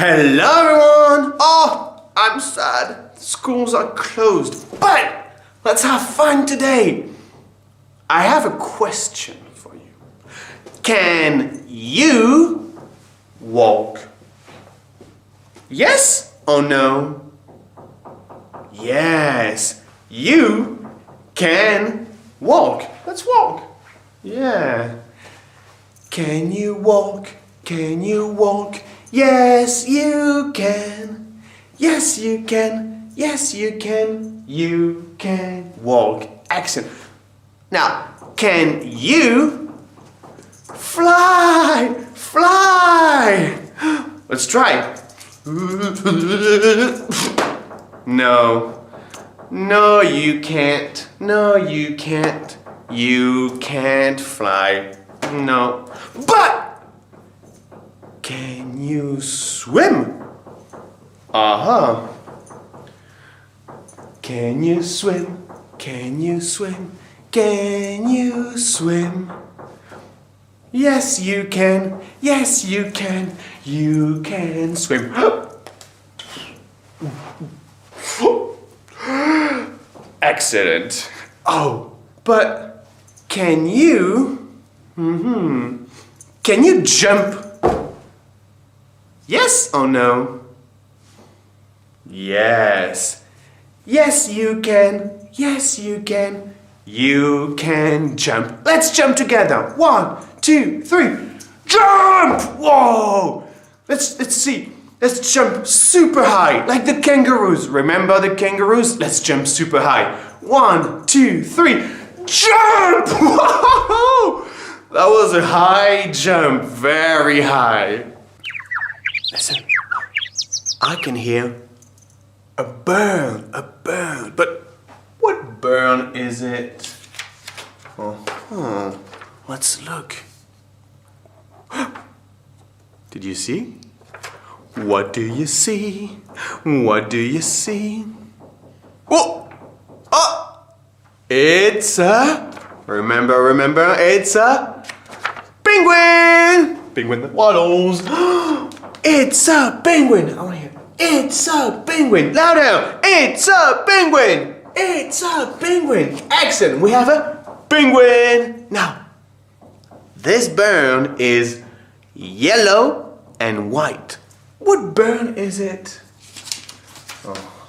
Hello everyone! Oh, I'm sad. Schools are closed. But let's have fun today. I have a question for you. Can you walk? Yes or no? Yes, you can walk. Let's walk. Yeah. Can you walk? Can you walk? Yes, you can. Yes, you can. Yes, you can. You can walk. Excellent. Now, can you fly? Fly! Let's try. No. No, you can't. No, you can't. You can't fly. No. But can you swim? Uh-huh. Can you swim? Can you swim? Can you swim? Yes, you can. Yes, you can. You can swim. Excellent. Oh, but can you? Can you jump? Yes or no? Yes. Yes, you can. Yes, you can. You can jump. Let's jump together. 1, 2, 3. Jump! Whoa! Let's see. Let's jump super high, like the kangaroos. Remember the kangaroos? Let's jump super high. 1, 2, 3. Jump! Whoa! That was a high jump, very high. Listen, I can hear a bird, but what bird is it? Let's look. Did you see? What do you see? What do you see? Oh! Oh! It's a... Remember, it's a penguin! Penguin that waddles. It's a penguin! I want to hear. It's a penguin! Louder! It's a penguin! It's a penguin! Excellent! We have a penguin! Now, this bird is yellow and white. What bird is it?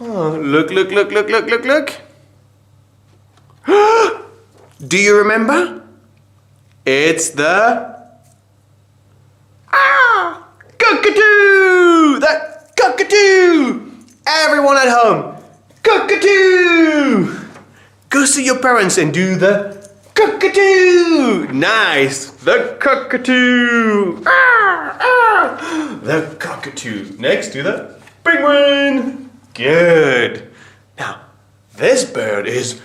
Look. Do you remember? It's the... cockatoo! That cockatoo! Everyone at home, cockatoo! Go see your parents and do the cockatoo! Nice! The cockatoo! The cockatoo. Next to the penguin. Good. Now, this bird is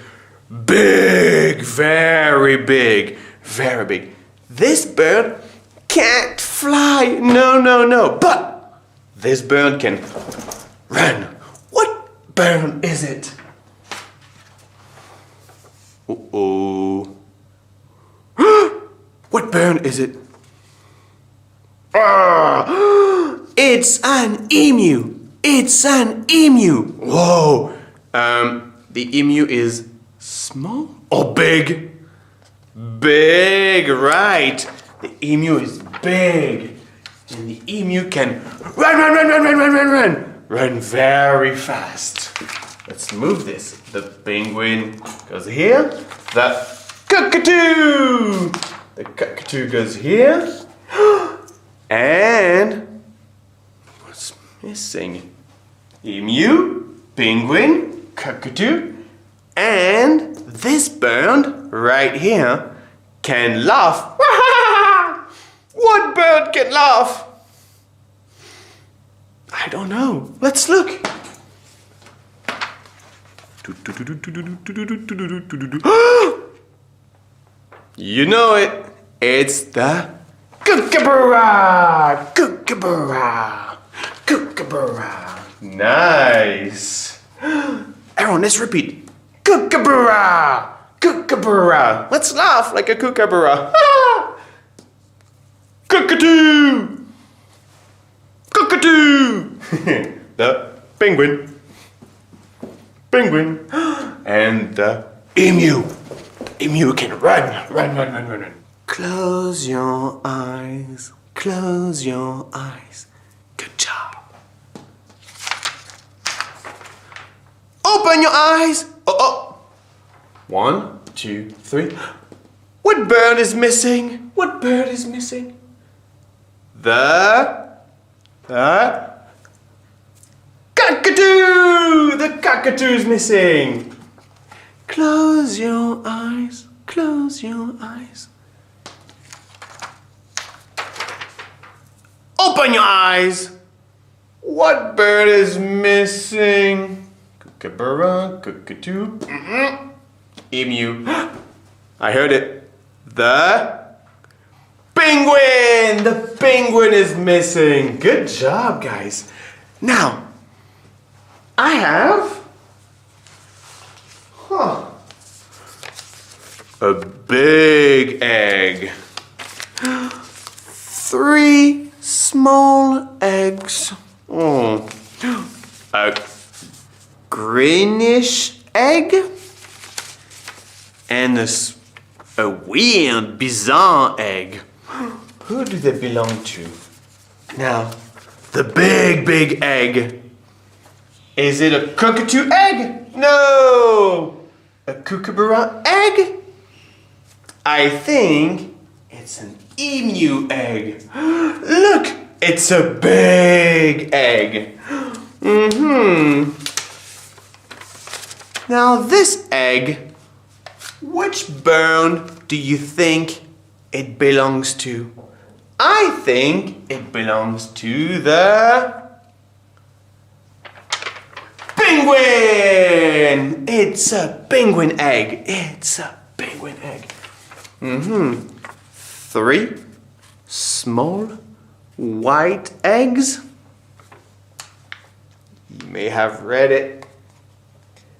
big, very big, very big. This bird can't fly. No. But this bird can run. What bird is it? Uh-oh. What bird is it? It's an emu. It's an emu. Whoa. The emu is small or big? Big, right. The emu is big. And the emu can run. Run very fast. Let's move this. The penguin goes here. The cockatoo. The cockatoo goes here. And what's missing? Emu, penguin, cockatoo, and this bird right here can laugh. What bird can laugh? I don't know. Let's look. You know it. It's the kookaburra. Kookaburra. Kookaburra. Nice. Everyone, let's repeat. Kookaburra. Kookaburra. Let's laugh like a kookaburra. Cockatoo. cockatoo. The penguin. Penguin. And the emu. The emu can run. Close your eyes. Close your eyes. Good job. Open your eyes. Oh. 1, 2, 3. What bird is missing? What bird is missing? The cockatoo! The cockatoo is missing. Close your eyes. Close your eyes. Open your eyes. What bird is missing? Kookaburra, cockatoo, emu. I heard it. The penguin! The penguin is missing. Good job, guys. Now, I have a big egg. 3 small eggs. A greenish egg and a weird, bizarre egg. Who do they belong to? Now, the big egg. Is it a cockatoo egg? No! A kookaburra egg? I think it's an emu egg. Look, it's a big egg. Now this egg, which bird do you think it belongs to? I think it belongs to the penguin! It's a penguin egg. It's a penguin egg. 3 small white eggs. You may have read it.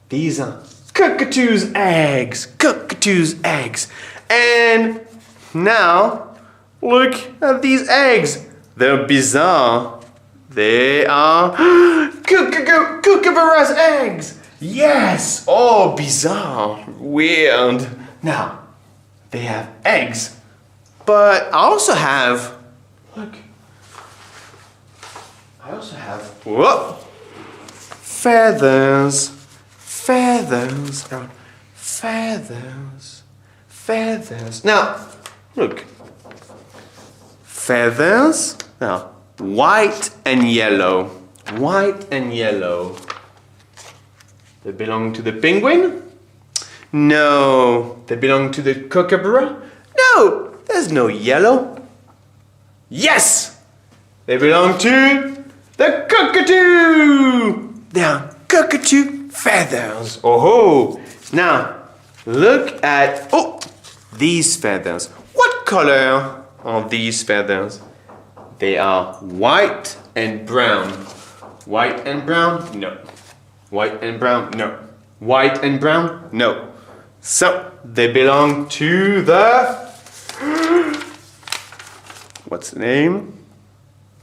These are cockatoo's eggs. Cockatoo's eggs. And now, look at these eggs. They're bizarre. They are kookaburra's eggs. Yes. Oh, bizarre. Weird. Now, they have eggs. But I also have, look. I also have, feathers. Feathers. Feathers. Feathers. Now, look. Feathers. Now, white and yellow. White and yellow. They belong to the penguin? No. They belong to the kookaburra? No. There's no yellow. Yes. They belong to the cockatoo. They are cockatoo feathers. Oh. Now, look at, these feathers. What color are these feathers? They are white and brown. White and brown? No. White and brown? No. White and brown? No. So, they belong to the... What's the name?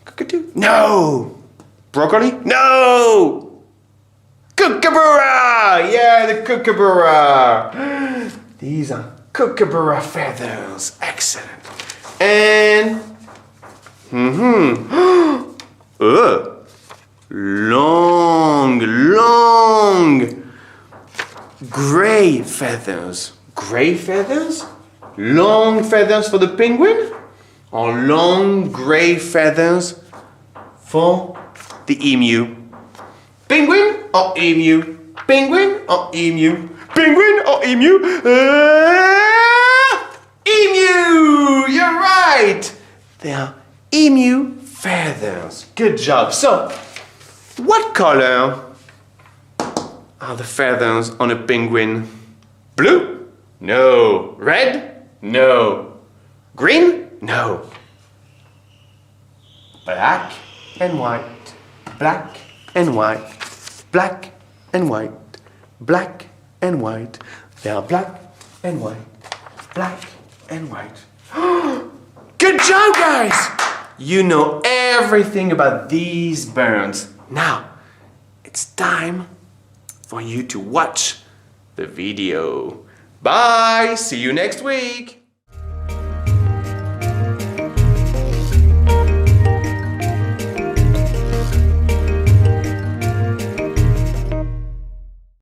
Cockatoo? No! Broccoli? No! Kookaburra! Yeah, the kookaburra! These are kookaburra feathers. Excellent. And... long gray feathers. Gray feathers? Long feathers for the penguin? Or long gray feathers for the emu? Penguin or emu? Penguin or emu? Penguin or emu? Emu! You're right! They are emu feathers. Good job. So, what color are the feathers on a penguin? Blue? No. Red? No. Green? No. Black and white. Black and white. Black and white. Black and white. They are black and white. Black and white. Good job, guys! you know everything about these birds. Now, it's time for you to watch the video. Bye! See you next week!